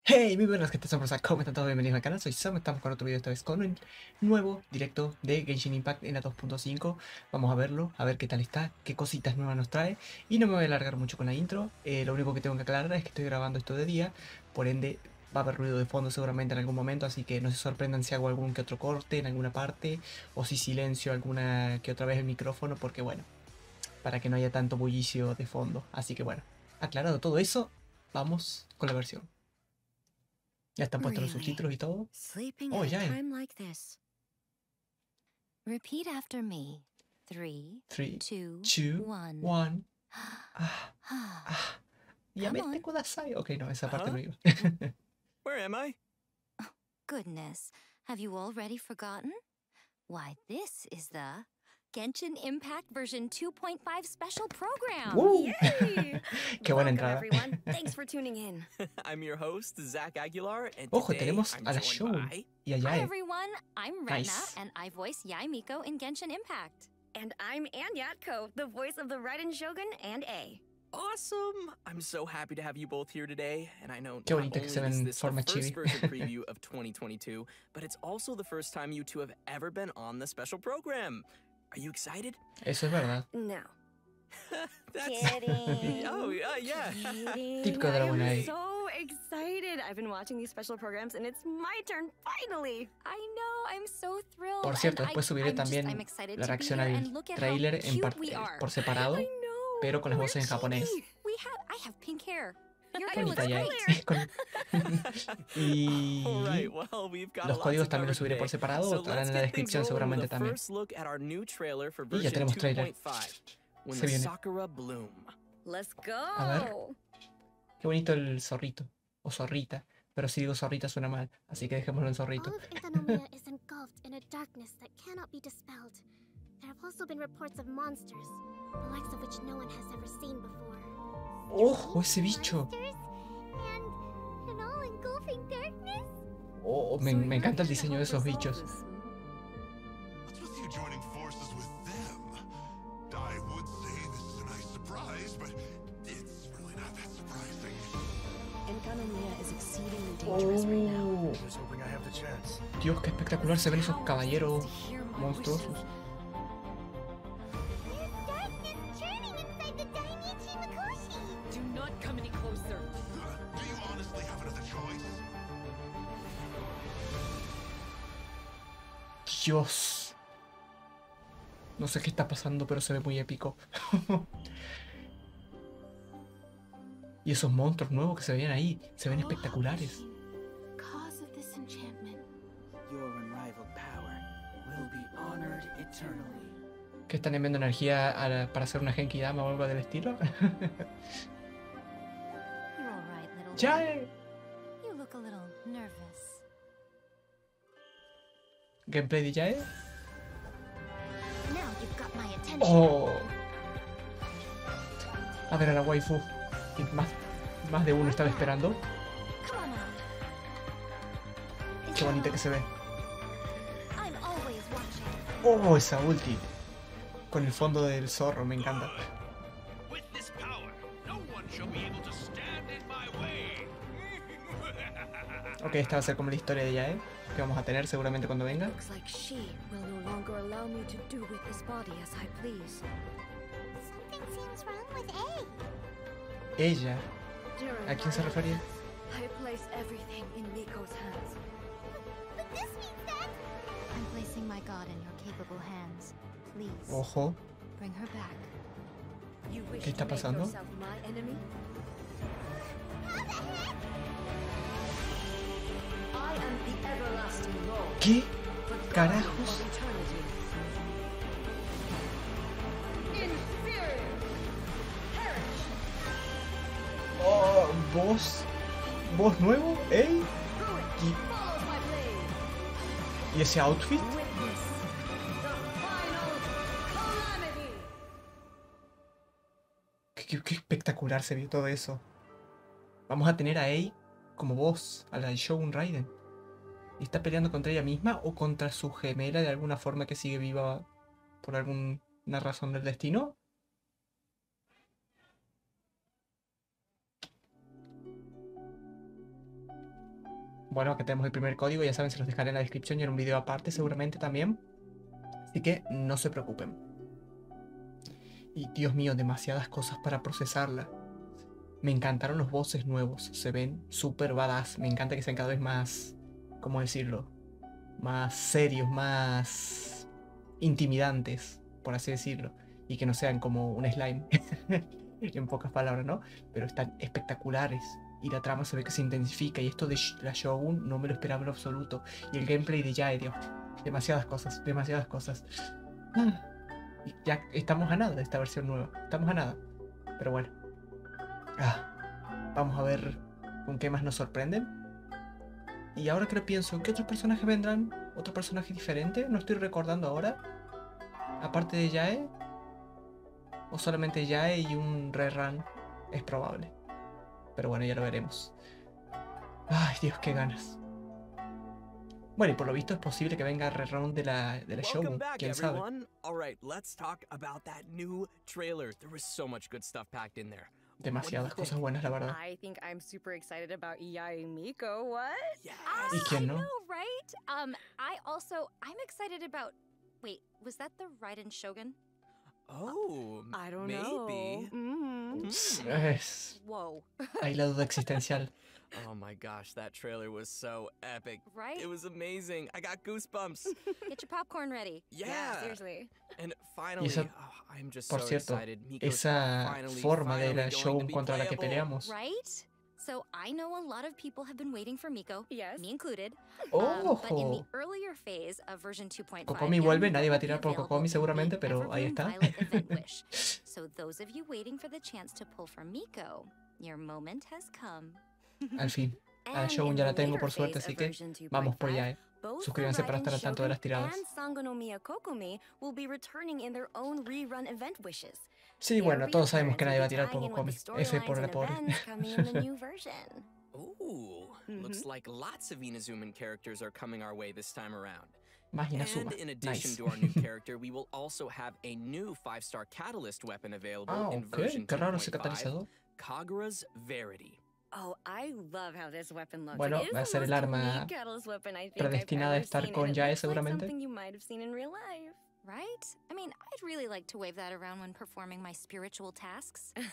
Hey, muy buenas, ¿qué tal? Somos ¿Cómo están todos? Bienvenidos al canal, soy Sam, estamos con otro video esta vez con un nuevo directo de Genshin Impact en la 2.5. Vamos a verlo, a ver qué tal está, qué cositas nuevas nos trae. Y no me voy a alargar mucho con la intro, lo único que tengo que aclarar es que estoy grabando esto de día, por ende va a haber ruido de fondo seguramente en algún momento, así que no se sorprendan si hago algún que otro corte en alguna parte, o si silencio alguna que otra vez el micrófono, porque bueno, para que no haya tanto bullicio de fondo. Así que bueno, aclarado todo eso, vamos con la versión. Ya están puestos los subtítulos y todo. Oh, ya. Repeat after me. 3, 3, 2, 2, 1. 1. Yamete kudasai. Ok, no, esa parte no iba. Where am I? Oh, goodness. Have you already forgotten? Why, this is the Genshin Impact version 2.5 special program. Yay! Qué buena Welcome, entrada. everyone. Thanks for tuning in. I'm your host, Zach Aguilar, and Ojo, today tenemos I'm a la joined Shogun by... y a Hi, YAE. everyone. I'm Retna, Nice. and I voice YAE Miko in Genshin Impact. And I'm Anyatko, the voice of the Raiden Shogun and A. Awesome! I'm so happy to have you both here today, and I know Qué not bonito que se only is ven this the forma first chibi. version preview of 2022, but it's also the first time you two have ever been on the special program. Are you excited? Eso es verdad. No. That's... Kidding. Oh, yeah. Típico de la buena I'm E. so excited. I've been watching these special programs and it's my turn finally. I know, I'm so thrilled. Por cierto, and después subiré también I'm excited la to be reacción here al and look at how trailer en cute we are. por separado, I know. pero con las We're voces en japonés. cheaty. I have pink hair. Your Qué hair bonita looks YAE. great. Y Alright, well, we've got los a lot códigos to también cover los subiré por today. separado, So estarán let's en la get things descripción rolling with seguramente a también. first look at our new trailer for Y ya version tenemos trailer. 2.5, When Se the viene. Sakura Bloom. Let's go. A ver. Qué bonito el zorrito. O zorrita. Pero si digo zorrita suena mal, así que dejémoslo en zorrito. All of Ankonomiya is engulfed in a darkness that cannot be dispelled. There have also been reports of monsters, the likes of which no one has ever seen before. ¡Ojo, ese bicho! Monsters and an all-engulfing darkness? Oh, me encanta el diseño de esos bichos. What's with you joining forces with them? I would say this is a nice surprise, but it's really not that surprising. Ankonomiya is exceedingly dangerous right now. Just hoping I have the chance. Dios, qué espectacular se ven esos caballeros monstruosos. There's darkness churning inside the Daimichi Mikoshi! Do not come any closer. Do you honestly have another choice? Dios. No sé qué está pasando, pero se ve muy épico. Y esos monstruos nuevos que se ven ahí, se ven espectaculares. Cause of this enchantment. Your unrivaled power will be honored eternally. ¿Que están enviando energía para hacer una Genki Dama o algo del estilo? You're all right, little ¡YAE! one. You look a little nervous. ¿Gameplay de YAE? Now you've got my attention. ¡Oh! A ver a la waifu. Y más de uno estaba esperando. Come on now. Is Qué that bonita all? que se ve. I'm always watching. ¡Oh, esa ulti! Con el fondo del zorro, me encanta. With this power, no one shall be able to stand in my way. Ok, esta va a ser como la historia de YAE, que vamos a tener seguramente cuando venga. Looks like she will no longer allow me to do with this body as I please. Something seems wrong with A. Ella. During ¿A quién se my refería? absence, I place everything in Miko's hands. But this means that... I'm placing my god in your capable hands. Please, Ojo. bring her back. You wish ¿Qué está to make pasando? yourself my enemy? I am the everlasting Lord. ¿Qué the carajos? guardian of eternity. Inferior. Perish. Oh, ¿Voz nuevo? ¿Eh? Ruin follows my blade. ¿Y ese outfit? Witness the final calamity. Qué espectacular se vio todo eso. Vamos a tener a Ei como voz, a la de Shogun Raiden. ¿Y está peleando contra ella misma o contra su gemela de alguna forma que sigue viva por alguna razón del destino? Bueno, acá tenemos el primer código, ya saben, se los dejaré en la descripción y en un video aparte seguramente también. Así que no se preocupen. Y Dios mío, demasiadas cosas para procesarla. Me encantaron los bosses nuevos, se ven súper badass. Me encanta que sean cada vez más, ¿cómo decirlo? Más serios, más intimidantes, por así decirlo. Y que no sean como un slime, en pocas palabras, ¿no? Pero están espectaculares. Y la trama se ve que se intensifica. Y esto de la Shogun no me lo esperaba en lo absoluto. Y el gameplay de YAE, Dios. Demasiadas cosas, demasiadas cosas. Y ya estamos a nada de esta versión nueva. Estamos a nada. Pero bueno. Vamos a ver con qué más nos sorprenden. Y ahora que lo pienso, ¿qué otros personajes vendrán? ¿Otro personaje diferente? No estoy recordando ahora. Aparte de YAE. O solamente YAE y un rerun. Es probable. Pero bueno, ya lo veremos. Ay, Dios, qué ganas. Bueno, y por lo visto es posible que venga rerun de la Shogun. ¿Quién sabe? Alright, let's talk about that new trailer. There was so much good stuff packed in there. Demasiadas cosas buenas, la verdad. I think I'm super excited about YAE MIKO. What? Yes. ¿Y quién no? I know, right? I'm excited about... Wait, was that the Raiden Shogun? Oh, I don't maybe. know. Es... Whoa. Hay la duda existencial. Oh my gosh, that trailer was so epic. Right? It was amazing. I got goosebumps. Get your popcorn ready. Yeah. Seriously. And finally, I'm just Por so cierto, excited. Miko's esa finally forma de la going to Shogun be contra la que playable. peleamos. Right? So I know a lot of people have been waiting for Miko, Yes. me included. ¡Ojo! But in the earlier phase of version 2.5, Kokomi vuelve, nadie va a tirar por Kokomi seguramente, pero ahí está. So those of you waiting for the chance to pull from Miko, your moment has come. Al fin. A la Shogun ya la tengo por suerte, así que vamos por YAE. Suscríbanse para estar al tanto de las tiradas. Kokomi will be returning in their own rerun event wishes. Sí, bueno, todos sabemos que nadie va a tirar por Kokomi. F por la pobre. Ooh, looks like lots of Inazuman characters are coming our way this time around. Más Inazuma. And in addition Nice. to our new character, we will also have a new 5-star catalyst weapon available in Ok. version Qué raro ese 2.5, catalizador. Kagura's Verity. Oh, I love how this weapon looks. Bueno, It is va a the ser el most arma unique catalyst weapon I think predestinada a I've ever estar seen, con and it YAE looks like seguramente. something you might have seen in real life. Right? I mean, I'd really like to wave that around when performing my spiritual tasks. Yeah,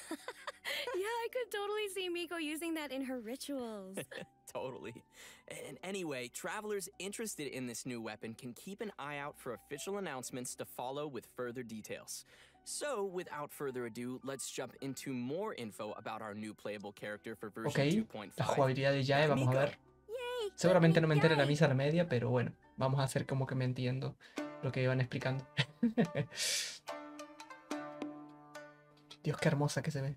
I could totally see Miko using that in her rituals. Totally. And anyway, travelers interested in this new weapon can keep an eye out for official announcements to follow with further details. So, without further ado, let's jump into more info about our new playable character for version Ok, 2.5. la jugabilidad de YAE, vamos a ver. Yay! Seguramente no me entere la misa a la media, pero bueno, vamos a hacer como que me entiendo lo que iban explicando. Dios, qué hermosa que se ve.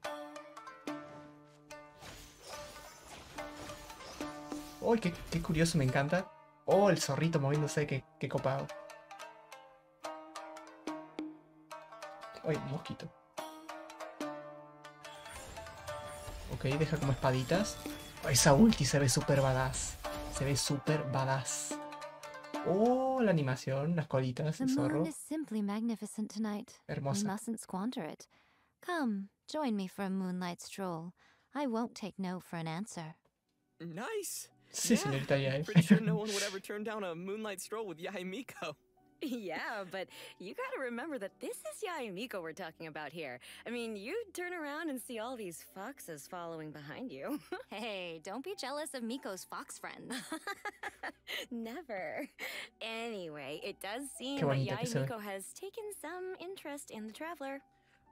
¡Uy, qué curioso, me encanta! ¡Oh, el zorrito moviéndose! ¡Qué copado! ¡Uy, un mosquito! Ok, deja como espaditas. Oh, esa ulti se ve súper badass. Se ve súper badass. Oh, la animación, las colitas, The el zorro. moon is simply magnificent tonight. We Hermosa. mustn't squander it. Come, join me for a moonlight stroll. I won't take no for an answer. Nice! Sí, señorita YAE. Pretty sure no one would ever turn down a moonlight stroll with YAE MIKO. Yeah, but you gotta remember that this is YAE MIKO we're talking about here. I mean, you turn around and see all these foxes following behind you. Hey, don't be jealous of Miko's fox friends. Never. Anyway, it does seem Qué that bonita que YAE se ve. MIKO has taken some interest in the traveler.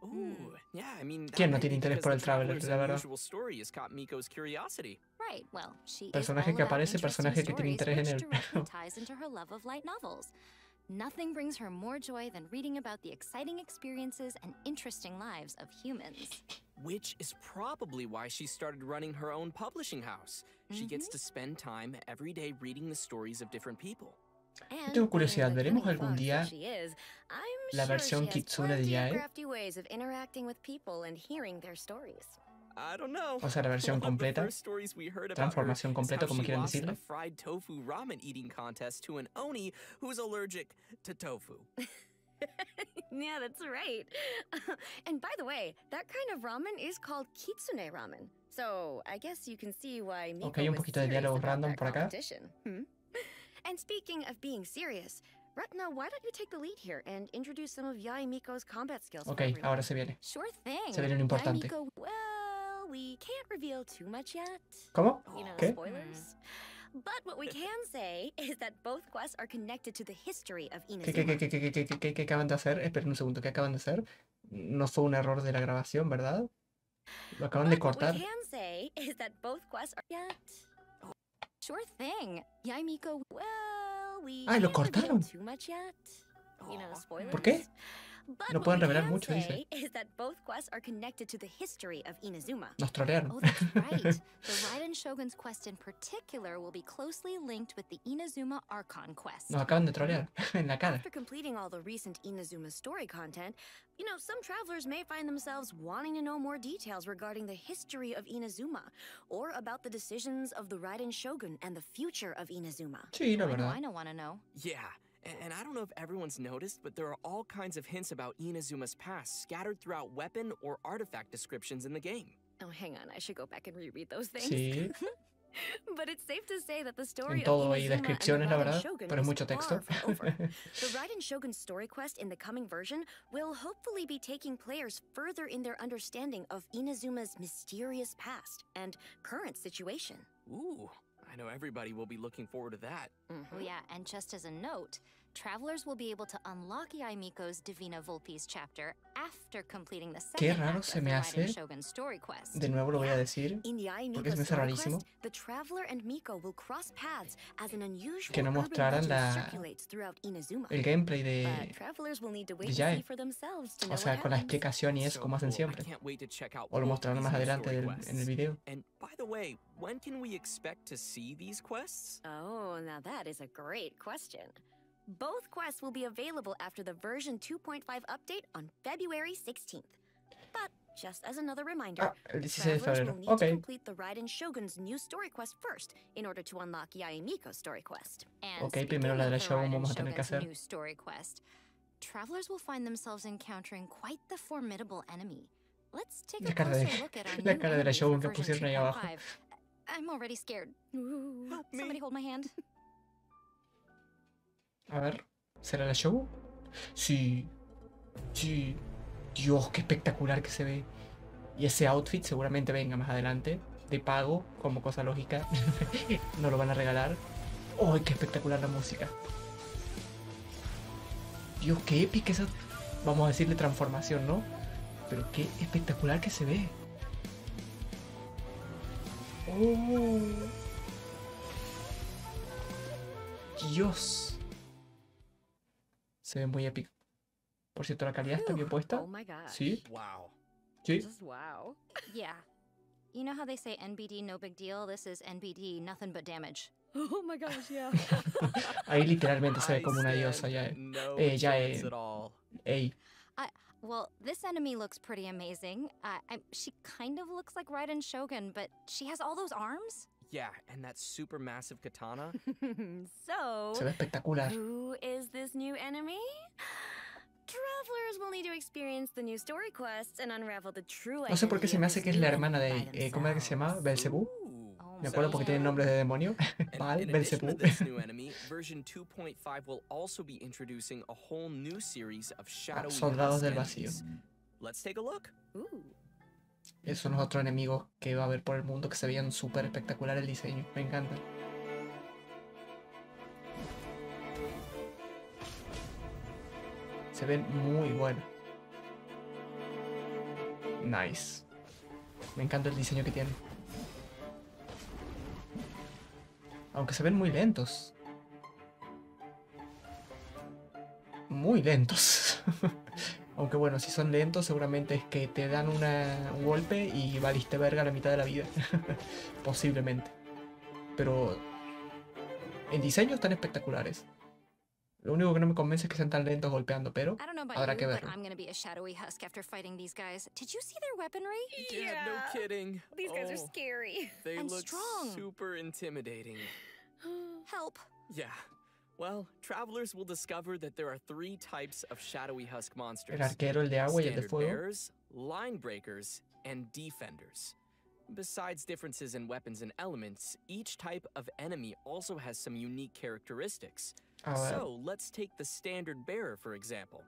Ooh, yeah, I mean, that ¿Quién no might tiene be interés because por the el Traveler, traveler's la verdad? unusual story has caught Miko's curiosity. Right, well, she is Personaje all que about aparece, interesting personaje que tiene stories, interés en which él. directly ties into her love of light novels. Nothing brings her more joy than reading about the exciting experiences and interesting lives of humans. Which is probably why she started running her own publishing house. She gets to spend time every day reading the stories of different people. And tengo curiosidad, being the ¿veremos cunning algún fox día that she is, I'm la sure versión she has Kitsune de plenty of YAE? crafty ways of interacting with people and hearing their stories. I don't know. O sea, la versión One of the completa. first stories we heard about her Transformación is completa, how como she quieran lost decirle. a fried tofu ramen eating contest to an oni who's allergic to tofu. Yeah, that's right. And by the way, that kind of ramen is called kitsune ramen. So I guess you can see why Miko Ok, un was poquito de serious diálogos about random that por acá. competition. And speaking of being serious, Ratna, why don't you take the lead here and introduce some of YAE Miko's combat skills for Ok, everyone? ahora se viene. Sure thing. Se viene lo importante. YAE Miko, well, we can't reveal too much yet. ¿Cómo? You know, ¿Qué? spoilers. But what we can say is that both quests are connected to the history of ¿Qué Inazuma. acaban de hacer? Esperen un segundo, ¿qué acaban de hacer? No fue un error de la grabación, ¿verdad? Lo acaban de But what cortar. we can say is that both quests are yet. Sure thing. YAE Miko. Well, we Ah, lo can't reveal cortaron. too much yet. You know, spoilers. ¿Por qué? But No what pueden we revelar can mucho, dice. say is that both quests are connected to the history of Inazuma. Nos trolearon. Oh, that's right. The Raiden Shogun's quest in particular will be closely linked with the Inazuma Archon quest. Nos acaban de trolear en la cara. After completing all the recent Inazuma story content, you know, some travelers may find themselves wanting to know more details regarding the history of Inazuma, or about the decisions of the Raiden Shogun and the future of Inazuma. Sí, la I know, verdad. I know, wanna know. Yeah, and I don't know if everyone's noticed, but there are all kinds of hints about Inazuma's past scattered throughout weapon or artifact descriptions in the game. Oh, hang on, I should go back and reread those things. Sí, But it's safe to say that the story en todo of hay Inazuma and the descripciones, la Raiden verdad, Shogun pero es is mucho texto. far from over. The Raiden Shogun story quest in the coming version will hopefully be taking players further in their understanding of Inazuma's mysterious past and current situation. Ooh, I know everybody will be looking forward to that. Oh yeah, and just as a note, travelers will be able to unlock YAE Miko's Divina Volpes chapter after completing the Qué second raro act se of me the hace. Raiden Shogun story quest. De nuevo lo voy a decir, In YAE porque se Miko's me hace story rarísimo quest, the traveler and Miko will cross paths as an unusual que no urban mostraran legend circulates throughout Inazuma. el gameplay But travelers will need to wait de and YAE. see for themselves to know O sea, what con la happens. explicación y eso, So como hacen cool. I siempre. can't wait to check out O lo both mostrarán these más new adelante story en el quests. video. And by the way, when can we expect to see these quests? Oh, now that is a great question. Both quests will be available after the version 2.5 update on February 16th. But just as another reminder, Ah, el 16 de travelers febrero. will need to Ok. complete the Raiden Shogun's new story quest first in order to unlock YAE Miko's story quest. And Ok, speaking primero la de la of the Shogun Raiden vamos a tener que Shogun's hacer. new story quest, travelers will find themselves encountering quite the formidable enemy. Let's take La a cara de- closer look at our la new cara de la enemy Shogun for que version pusieron ahí abajo. 2.5. I'm already scared. Ooh, Help me. somebody hold my hand. A ver, ¿será la Shogun? Sí, sí. Dios, qué espectacular que se ve. Y ese outfit seguramente venga más adelante, de pago, como cosa lógica. No lo van a regalar. ¡Ay, qué espectacular la música! Dios, qué épica esa, vamos a decirle transformación, ¿no? Pero qué espectacular que se ve. ¡Oh! Dios. Se ve muy épico. Por cierto, la calidad está bien puesta. Oh my gosh. Sí, Wow. sí. Just wow. Yeah. You know how they say NBD no big deal? This is NBD nothing but damage. Oh my gosh, yeah. Ahí literalmente se ve I como una stand diosa ya. No YAE. chance at all. Ey, Well, this enemy looks pretty amazing. She kind of looks like Raiden Shogun, but she has all those arms? Yeah, and that super massive katana. So, se ve espectacular. who is this new enemy? Travelers will need to experience the new story quests and unravel the true No sé por qué se me hace identity que es of la this hermana new de... ¿cómo era que se llama? themselves. Belcebú. Ooh. Oh Me acuerdo porque tiene man. nombre de demonio. And Val, in addition to Belcebú. this new enemy, version 2.5 will also be introducing a whole new series of shadowy Soldados del husk vacío. enemies. Let's take a look. Ooh. Esos son los otros enemigos que va a haber por el mundo que se veían súper espectacular el diseño. Me encanta. Se ven muy buenos. Nice. Me encanta el diseño que tiene. Aunque se ven muy lentos. Muy lentos. Aunque bueno, si son lentos seguramente es que te dan un golpe y valiste verga la mitad de la vida. Posiblemente. Pero en diseño están espectaculares. Lo único que no me convence es que sean tan lentos golpeando, pero I don't know about habrá you, que but verlo. I'm gonna be a shadowy husk after fighting these guys. Did you see their weaponry? Yeah, no kidding. These guys are Oh, scary. They and look strong. super intimidating. Help. Yeah. Well, travelers will discover that there are 3 types of shadowy husk monsters. El arquero, el de agua y el de Standard fuego. bearers, line breakers, and defenders. Besides differences in weapons and elements, each type of enemy also has some unique characteristics. So, let's take the standard bearer for example.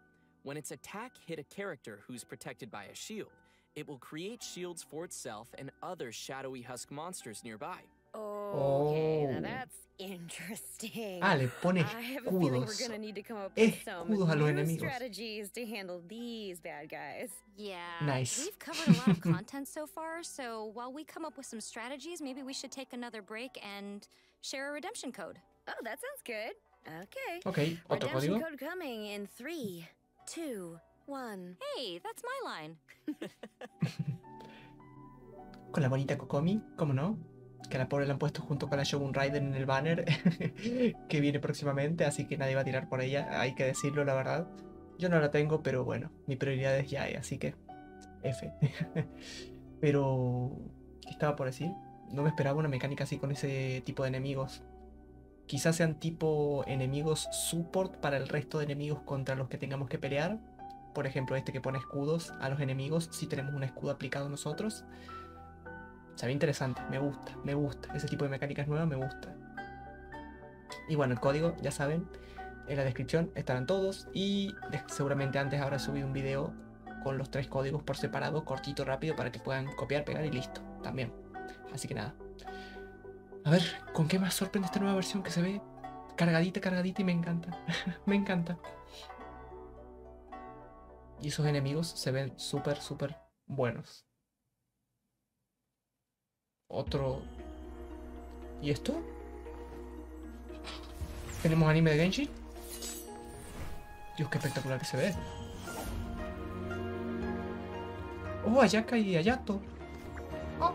When its attack hit a character who's protected by a shield, it will create shields for itself and other shadowy husk monsters nearby. Okay, now that's interesting. Le pone I have a feeling we're escudos. gonna need to come up with some Escudos a los new enemigos. strategies to handle these bad guys. Yeah. Nice. We've covered a lot of content so far, so while we come up with some strategies, maybe we should take another break and share a redemption code. Oh, that sounds good. Okay. Ok, otro Redemption código. code coming in 3, 2, 1. Hey, that's my line. Con la bonita Kokomi, ¿cómo no? Que a la pobre la han puesto junto con la Shogun Raiden en el banner que viene próximamente, así que nadie va a tirar por ella, hay que decirlo la verdad. Yo no la tengo, pero bueno, mi prioridad es YAE, así que F. Pero, ¿qué estaba por decir? No me esperaba una mecánica así con ese tipo de enemigos. Quizás sean tipo enemigos support para el resto de enemigos contra los que tengamos que pelear. Por ejemplo, este que pone escudos a los enemigos si tenemos un escudo aplicado nosotros. Se ve interesante, me gusta. Ese tipo de mecánicas nuevas me gusta. Y bueno, el código, ya saben, en la descripción estarán todos. Y seguramente antes habrá subido un video con los 3 códigos por separado, cortito, rápido, para que puedan copiar, pegar y listo, también. Así que nada. A ver, ¿con qué más sorprende esta nueva versión que se ve cargadita y me encanta? Me encanta. Y esos enemigos se ven súper buenos. Otro... ¿Y esto? ¿Tenemos anime de Genshin? Dios, qué espectacular que se ve. Oh, Ayaka y Ayato. Oh.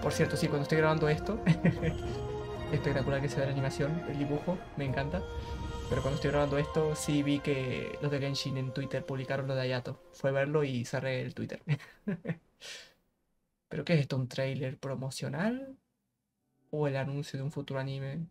Por cierto, sí, cuando estoy grabando esto, espectacular que se ve la animación, el dibujo, me encanta. Pero cuando estoy grabando esto, sí vi que los de Genshin en Twitter publicaron lo de Ayato. Fue verlo y cerré el Twitter. ¿Pero qué es esto? ¿Un tráiler promocional? ¿O el anuncio de un futuro anime?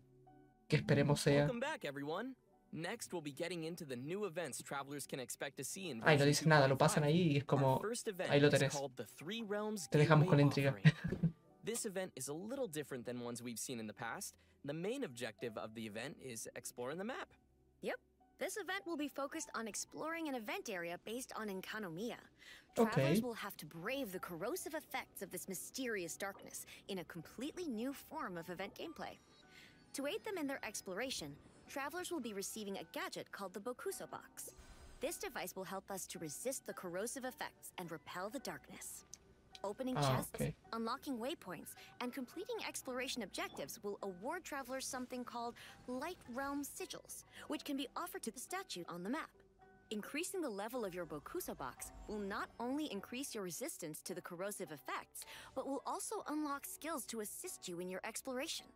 Que esperemos sea... Welcome back, everyone. Next, we'll be getting into the new events travelers can expect to see in Ay, no version dice nada, lo 2.5. pasan ahí y es como... Our first event Ahí lo is tenés. called the Three Realms Te dejamos con la Gateway intriga. Offering. This event is a little different than ones we've seen in the past. The main objective of the event is exploring the map. Yep. This event will be focused on exploring an event area based on Ankonomiya. Okay. Travelers will have to brave the corrosive effects of this mysterious darkness in a completely new form of event gameplay. To aid them in their exploration, travelers will be receiving a gadget called the Bokuso Box. This device will help us to resist the corrosive effects and repel the darkness. Opening chests, okay. unlocking waypoints, and completing exploration objectives will award travelers something called Light Realm Sigils, which can be offered to the statue on the map. Increasing the level of your Bokuso box will not only increase your resistance to the corrosive effects, but will also unlock skills to assist you in your exploration.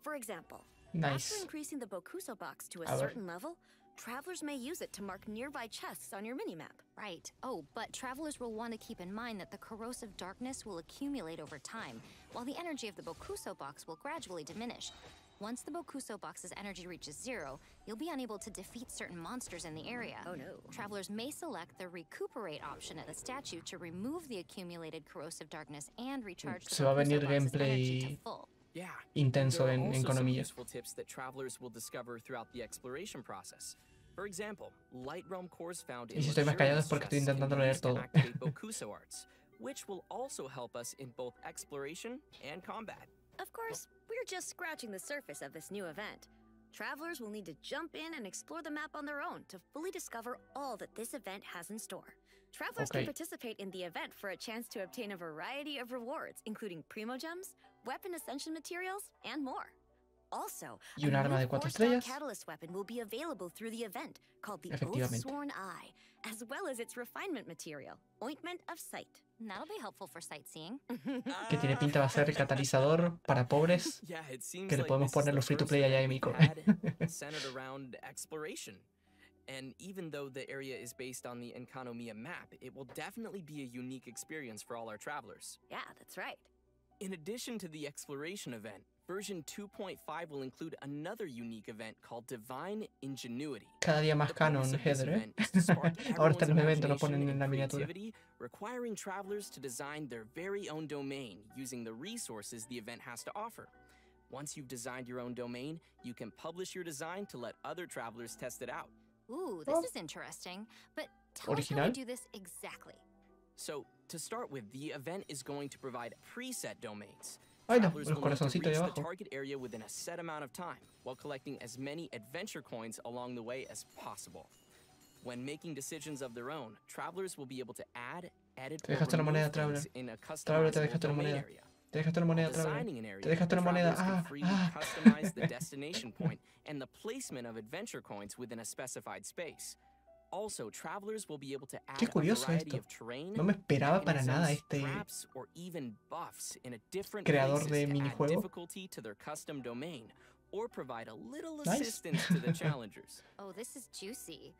For example, after increasing the Bokuso box to a certain level, travelers may use it to mark nearby chests on your minimap. Right. Oh, but travelers will want to keep in mind that the corrosive darkness will accumulate over time, while the energy of the Bokuso box will gradually diminish. Once the Bokuso box's energy reaches 0, you'll be unable to defeat certain monsters in the area. Oh no. Travelers may select the recuperate option at the statue to remove the accumulated corrosive darkness and recharge the Se va a venir Bokuso box's energy to gameplay full. Yeah. intenso There are en also some Ankonomiya. useful tips that travelers will discover throughout the exploration process. For example, light realm cores found in Y si estoy más callado es luxurious porque estoy chests can intentando be leer used to todo. activate Bokuso arts, which will also help us in both exploration and combat. Of course, we're just scratching the surface of this new event. Travelers will need to jump in and explore the map on their own to fully discover all that this event has in store. Travelers can participate in the event for a chance to obtain a variety of rewards, including primo gems, weapon ascension materials, and more. Also, Y un a arma new de 4 4-star estrellas. catalyst weapon will be available through the event called the Efectivamente. Oath-Sworn Eye, as well as its refinement material, Ointment of Sight. That'll be helpful for sightseeing. Que tiene pinta va a ser el catalizador para pobres. Yeah, it seems Que le like podemos this is poner the los free to first play a event YAE we've Miko. had centered around exploration. And even though the area is based on the Ankonomiya map, it will definitely be a unique experience for all our travelers. Yeah, that's right. In addition to the exploration event, version 2.5 will include another unique event called Divine Ingenuity. Cada día más The canon, purpose of this Heather, event is to spark Ahora están los everyone's eventos, lo ponen imagination en la and miniatura. creativity, requiring travelers to design their very own domain using the resources the event has to offer. Once you've designed your own domain, you can publish your design to let other travelers test it out. Ooh, this is interesting. But tell us how Original. we do this exactly. So, to start with, the event is going to provide preset domains. Ay, no, Travelers los will need to corazoncitos reach de the abajo. target area within a set amount of time, while collecting as many adventure coins along the way as possible. When making decisions of their own, travelers will be able to add, edit, Te or dejaste una remove moneda, Traveler. things in a Traveler, te customizable dejaste una domain moneda. area. Te dejaste una While moneda, Traveler. designing an area, Te dejaste una moneda. travelers can Ah, freely ah. customize the destination point and the placement of adventure coins within a specified space. Also, travelers will be able to add Qué a curioso variety esto. of terrain, No me esperaba para mechanisms, nada este traps, or even buffs in a different creador places de to add minijuego. difficulty to their custom domain or provide a little Nice. assistance to the challengers. Oh, this is juicy.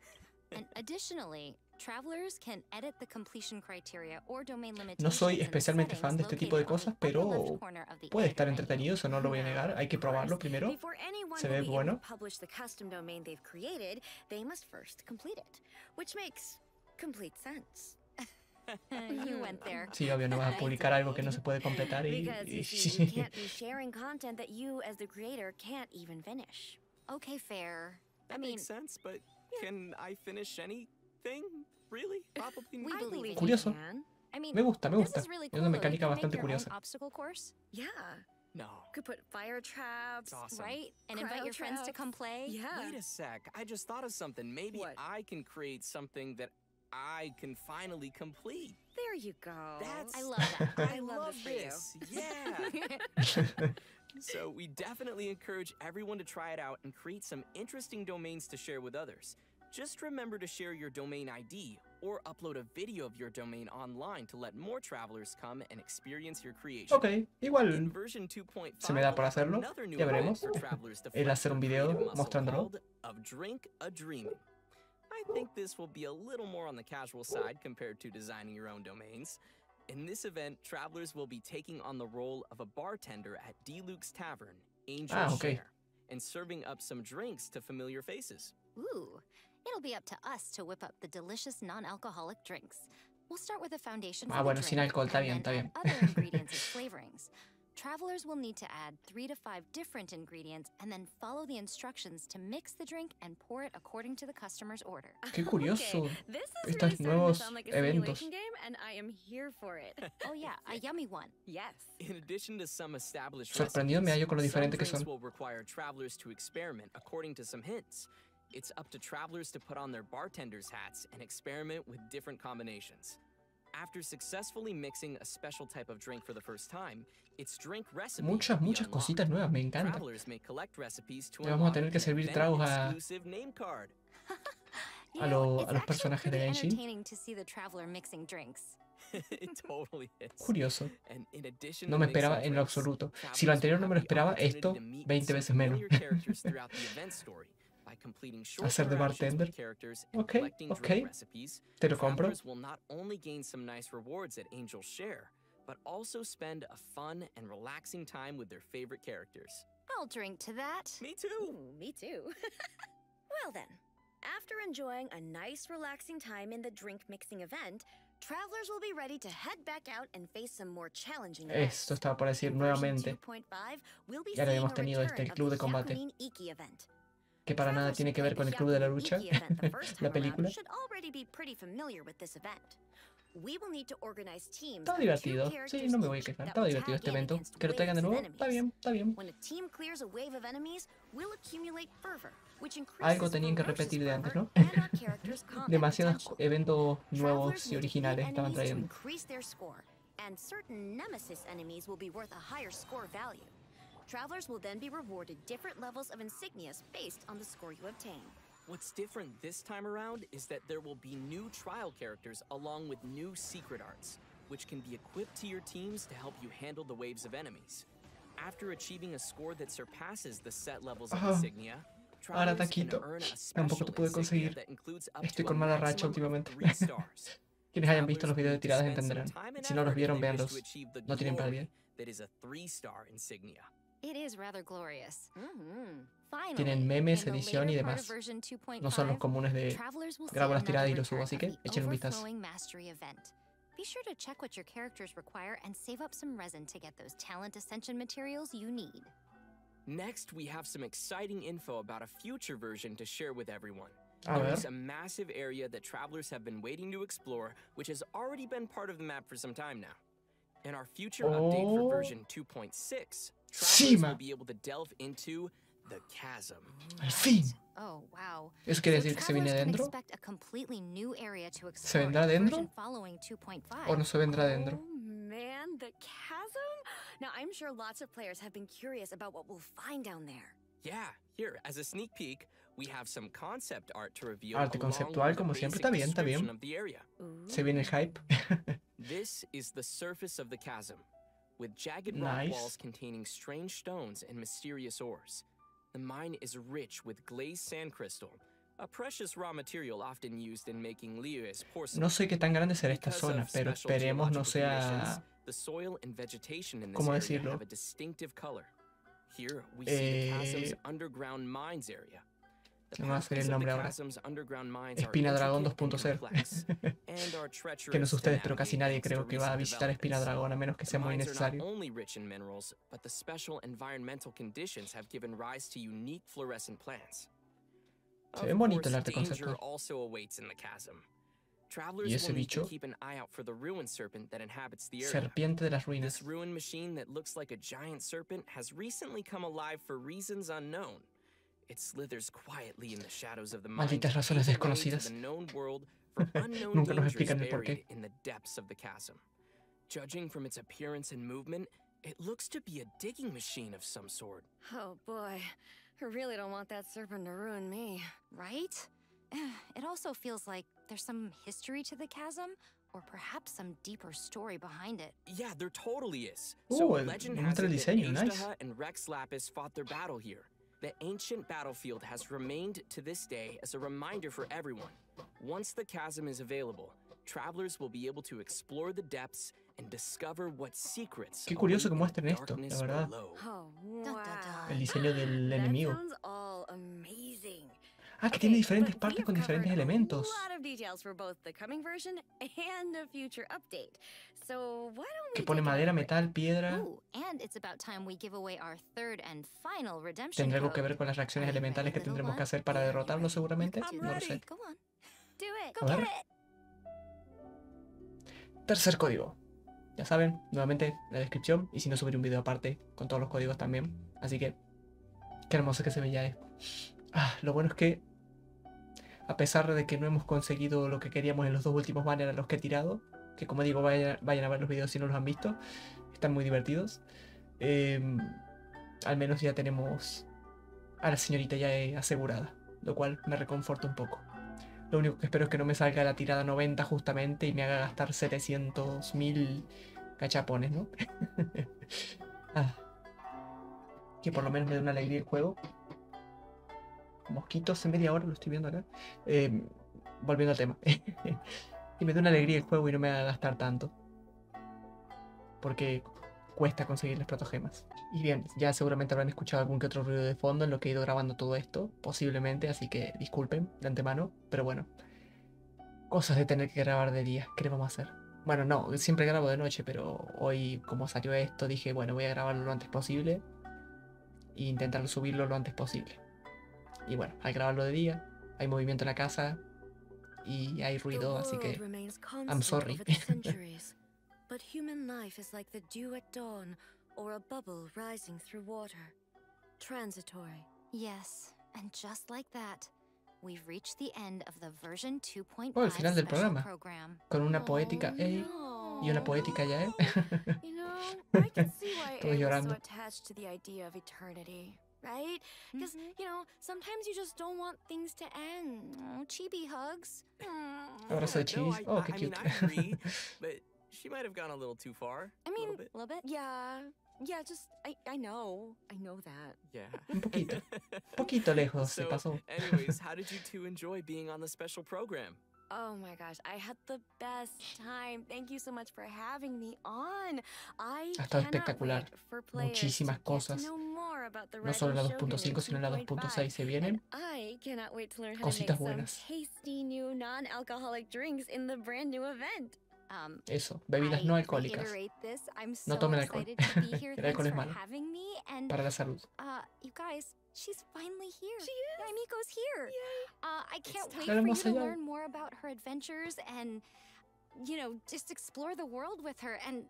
And additionally, travelers can edit the completion criteria or domain limitations. No soy in the especialmente fan de settings este tipo de located on the cosas, upper pero left corner of the puede editor estar menu. entretenido, eso no lo voy a negar. Hay que probarlo primero. Before anyone Se will ve be bueno. able to publish the custom domain they've created, they must first complete it, which makes complete sense. You went there. Sí, obvio, no vas a publicar algo que no se puede completar y... Because you see, you can't be sharing content that you, as the creator, can't even finish. Okay, fair. That makes sense, but can I finish anything? Really? Probably We not. believe it. Curioso. I mean, Me gusta, me this gusta. is really Es cool, una though. You mecánica can make bastante your own curiosa. obstacle course, Yeah. No. Could put fire traps. It's awesome. right? And invite Cryo your friends to traps. come play. Yeah. Wait a sec. I just thought of something. Maybe What? I can create something that I can finally complete. There you go. That's- I love that. I love this for you. this. Yeah. So we definitely encourage everyone to try it out and create some interesting domains to share with others. Just remember to share your domain ID or upload a video of your domain online to let more travelers come and experience your creation. Ok, igual In version 2.5, se me da por we'll have hacerlo. another new Ya event veremos. for travelers to El flex hacer un their video creative muscle mostrándolo. called Of Drink a Dreaming. I think this will be a little more on the casual side compared to designing your own domains. In this event, travelers will be taking on the role of a bartender at D-Luke's Tavern, Angel okay. Share, and serving up some drinks to familiar faces. Ooh, it'll be up to us to whip up the delicious non-alcoholic drinks. We'll start with a foundation for the bueno, sin drink, alcohol, está and bien, then está bien. add other ingredients as flavorings. Travelers will need to add 3 to 5 different ingredients and then follow the instructions to mix the drink and pour it according to the customer's order. Qué curioso. Okay, this is Estos really starting to nuevos sound like a eventos. simulation game, and I am here for it. Oh yeah, a yummy one. Yes. In addition to some established Sorprendido me hallo con lo recipes, diferente some que drinks son. will require travelers to experiment according to some hints. It's up to travelers to put on their bartender's hats and experiment with different combinations. After successfully mixing a special type of drink for the first time, its drink recipe Muchas, will be muchas unlocked. cositas nuevas, me encanta. Travelers may collect recipes to Le vamos a unlock tener que an servir event tragos a- exclusive name card. You A know, los it's actually personajes de pretty Genshin. entertaining to see the traveler mixing drinks. It totally is. Curioso. And in addition No to me mixing esperaba en lo drinks, absoluto. travelers Si lo anterior will no me lo have the esperaba, opportunity esto to meet 20 some veces menos. familiar characters throughout the event story. By completing short Hacer de interactions bartender. with characters and Okay, collecting okay. drink recipes, Te lo compro. travelers will not only gain some nice rewards at Angel's Share, but also spend a fun and relaxing time with their favorite characters. I'll drink to that. Me too! Ooh, me too. Well then, after enjoying a nice relaxing time in the drink mixing event, travelers will be ready to head back out and face some more challenging events. Esto estaba por decir In version nuevamente. 2.5, we'll be Ya lo seeing habíamos a tenido return este of club the de combate. Hyakunin Iki event. Que para nada Travelers tiene who que ver played con the el club de la Hyakunin lucha. Iki event the first La time around película. should already be pretty familiar with this event. We will need to organize teams Estaba of 2 divertido. Sí, characters no me voy a each quejar. that Estaba will divertido tag este in evento. against Que lo traigan de waves of nuevo. Está enemies. bien, está bien. When a team clears a wave of enemies, we'll accumulate fervor, which increases Algo tenían que ferocious repetir de antes, fervor ¿no? and our characters' combat Demasiados potential. eventos nuevos Travelers y will defeat originales estaban enemies to trayendo. increase their score, and certain nemesis enemies will be worth a higher score value. Travelers will then be rewarded different levels of insignias based on the score you obtain. What's different this time around is that there will be new trial characters along with new secret arts, which can be equipped to your teams to help you handle the waves of enemies. After achieving a score that surpasses the set levels of insignia, ahora travelers can taquito. earn a Tampoco special te pude insignia conseguir. that includes up Estoy to con a mala racha maximum of últimamente. 3 stars. Quienes hayan visto los Travelers videos de need to tiradas spend some entenderán. time and Si no los effort if vieron, they wish véanlos. to achieve the No tienen glory pérdida. that is a 3-star insignia. It is rather glorious. Finally, Tienen memes, in the edición y later part of demás. version 2.5, No son los comunes de travelers will see grabo las another tiradas y lo subo, return así of que the echen un vistazo. Overflowing Mastery event. Be sure to check what your characters require and save up some resin to get those talent ascension materials you need. Next, we have some exciting info about a future version to share with everyone. A There ver. is a massive area that travelers have been waiting to explore, which has already been part of the map for some time now. In our future update for version 2.6, travelers SIMA. will be able to delve into the chasm. Al fin. Oh, wow. ¿Eso quiere So decir que se viene travelers can dentro? expect a completely new area to ¿Se explore vendrá in the dentro? version following 2.5. ¿O no se vendrá dentro? Oh man, the chasm? Now I'm sure lots of players have been curious about what we'll find down there. Yeah, here, as a sneak peek, we have some concept art to reveal Arte along conceptual, with the como siempre, basic está bien, está bien. description of the area. Se viene el hype. This is the surface of the chasm, with jagged rock Nice. walls containing strange stones and mysterious ores. The mine is rich with glazed sand crystal, a precious raw material often used in making Liyue's porcelain. No sé qué tan grande será esta Because zona, of pero special esperemos no geological conditions, sea... the soil and vegetation in this ¿Cómo area decirlo? have a distinctive color. Here we see the chasm's Eh, underground mines area. The no va a ser el pathways of the nombre ahora. chasm's underground mines are Espina Dragón intricate and 2.0. complex, and are Que no treacherous sé to ustedes, pero casi navigate nadie thanks creo to que va a recent visitar Espina developments. Dragón a menos que The sea muy mines are not necesario. only rich in minerals, but the special environmental conditions have given rise to unique fluorescent plants. Se ve bonito el arte danger conceptual. also awaits in the chasm. Travelers ¿Y ese will need to bicho? keep an eye out for the ruin serpent that inhabits the area. Serpiente de las This ruinas. ruin machine that looks like a giant serpent has recently come alive for reasons unknown. It slithers quietly in the shadows of the mine Malditas to razones pave the way to desconocidas. the known world for unknown Nunca nos dangers explican el porqué. buried in the depths of the chasm. Judging from its appearance and movement, it looks to be a digging machine of some sort. Oh boy, I really don't want that serpent to ruin me. Right? It also feels like there's some history to the chasm, or perhaps some deeper story behind it. Yeah, there totally is. So El, legend me has muestra el it that diseño, nice. Agedaha and Rex Lapis fought their battle here. The ancient battlefield has remained to this day as a reminder for everyone. Once the chasm is available, travelers will be able to explore the depths and discover what secrets Qué curioso que await in muestren the esto, darkness la verdad. below. Oh Dun, dun, wow. dun. El diseño del That enemigo. sounds all amazing. Ah, que tiene Okay, diferentes but we partes have con diferentes covered elementos. A lot of details for both the coming version and a future update. So why don't we Que pone take a madera, break? metal, piedra. Ooh, and it's about time we give away our third and final redemption ¿Tendrá algo que code. ver con las reacciones Are you elementales que ready, little tendremos que one? hacer para Yeah, derrotarlo you ready? seguramente? I'm No lo ready. sé. Go on. Do it. Go A get ver. it. Tercer código. Ya saben, nuevamente la descripción. Y si no, subiré un video aparte con todos los códigos también. Así que, qué hermoso que se ve YAE. Lo bueno es que, a pesar de que no hemos conseguido lo que queríamos en los dos últimos banners a los que he tirado, que como digo, vayan a ver los videos si no los han visto, están muy divertidos. Al menos ya tenemos a la señorita YAE asegurada, lo cual me reconforta un poco. Lo único que espero es que no me salga la tirada 90 justamente y me haga gastar 700.000 cachapones, ¿no? Que por lo menos me dé una alegría el juego. Mosquitos en media hora, lo estoy viendo acá. Volviendo al tema. Que me dé una alegría el juego y no me haga gastar tanto. Porque cuesta conseguir las protogemas. Y bien, ya seguramente habrán escuchado algún que otro ruido de fondo en lo que he ido grabando todo esto, posiblemente, así que disculpen de antemano, pero bueno. Cosas de tener que grabar de día, ¿qué le vamos a hacer? Bueno, no, siempre grabo de noche, pero hoy como salió esto dije, bueno, voy a grabarlo lo antes posible e intentar subirlo lo antes posible. Y bueno, al grabarlo de día, hay movimiento en la casa y hay ruido, así que I'm sorry. But human life is like the dew at dawn, or a bubble rising through water. Transitory. Yes, and just like that, we've reached the end of the version 2.5 Oh, el final del special programa. program. Con una poética y una poética YAE. You know, I can see why Todos Aaron's so llorando. attached to the idea of eternity, right? Because, you know, sometimes you just don't want things to end. Oh, chibi hugs. Abrazo de chibis. Oh, qué I mean, cute. I agree, but she might have gone a little too far. I mean, a A little bit? yeah, just, I know that. Yeah. Un poquito lejos se So, pasó. anyways, how did you two enjoy being on the special program? Oh my gosh, I had the best time. Thank you so much for having me on. I Ha estado espectacular. Muchísimas cosas. No solo la 2.5, sino la 2.6 se vienen. Cositas buenas. Eso, bebidas no alcohólicas. No tomen alcohol. El alcohol es malo para la salud. You guys, she's finally here. She is. YAE Miko's here. I can't wait Claro, for you más to allá. learn more about her adventures and, you know, just explore the world with her. And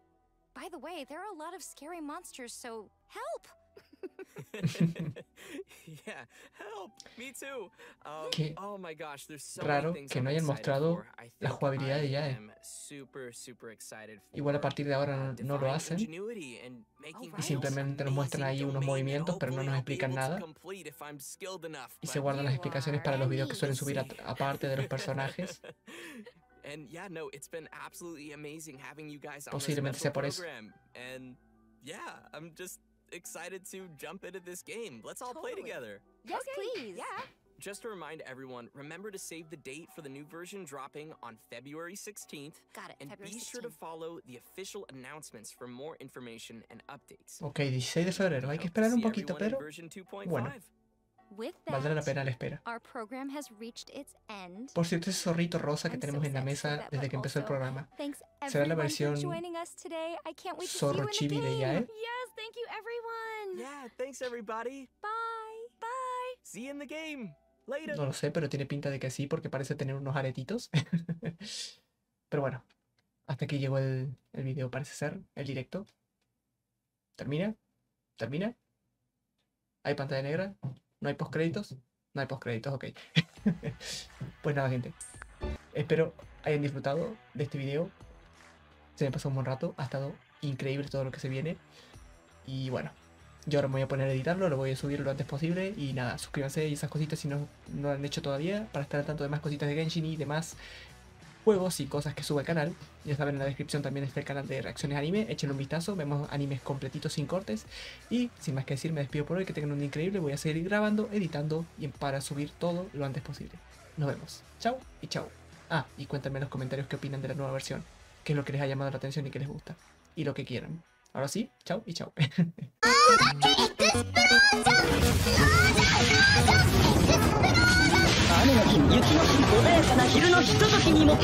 by the way, there are a lot of scary monsters, so help. Yeah, help. Me too. Qué Oh my gosh, there's so raro many things que no I'm hayan excited mostrado for. I la think jugabilidad de I YAE. am super excited for, Igual a partir de ahora no lo divine hacen ingenuity and making y simplemente nos muestran ahí unos movimientos, pero no nos explican nada. Y se guardan las explicaciones para los videos que suelen subir aparte de los personajes. And yeah, no, it's been absolutely amazing having you guys on this Posiblemente sea por eso. program. And yeah, I'm just excited to jump into this game. Let's all play together. Yes, please. Yeah. Just to remind everyone, remember to save the date for the new version dropping on February 16th. Got it. And February be sure to 16th. follow the official announcements for more information and updates. Ok, 16 de febrero. Hay que esperar un poquito, pero bueno, With valdrá la that, pena la espera. our program has reached its end. Por cierto, ese zorrito rosa que I'm tenemos so en la sad to say mesa that, desde but que empezó el also, programa. Thanks ¿Será la everyone for versión joining us today. I can't wait to see zorro you in the chibi de YAE? Yes, thank you, everyone. Yeah, thanks everybody. Bye. Bye. See you in the game. Later. No lo sé, pero tiene pinta de que sí, porque parece tener unos aretitos. Pero bueno, hasta aquí llegó el video, parece ser, el directo. ¿Termina? ¿Termina? ¿Hay pantalla negra? ¿No hay postcréditos? No hay postcréditos, ok. Pues nada, gente. Espero hayan disfrutado de este video. Se me pasó un buen rato. Ha estado increíble todo lo que se viene. Y bueno, yo ahora me voy a poner a editarlo. Lo voy a subir lo antes posible. Y nada, suscríbanse y esas cositas si no lo han hecho todavía, para estar al tanto de más cositas de Genshin y demás juegos y cosas que sube al canal. Ya saben, en la descripción también está el canal de Reacciones Anime. Échenle un vistazo, vemos animes completitos sin cortes. Y sin más que decir, me despido por hoy. Que tengan un día increíble. Voy a seguir grabando, editando y para subir todo lo antes posible. Nos vemos. Chao y chao. Ah, y cuéntenme en los comentarios qué opinan de la nueva versión. Qué es lo que les ha llamado la atención y qué les gusta. Y lo que quieran. Ahora sí, chao y chao. 雨の日、雪の日、穏やかな昼のひとときにも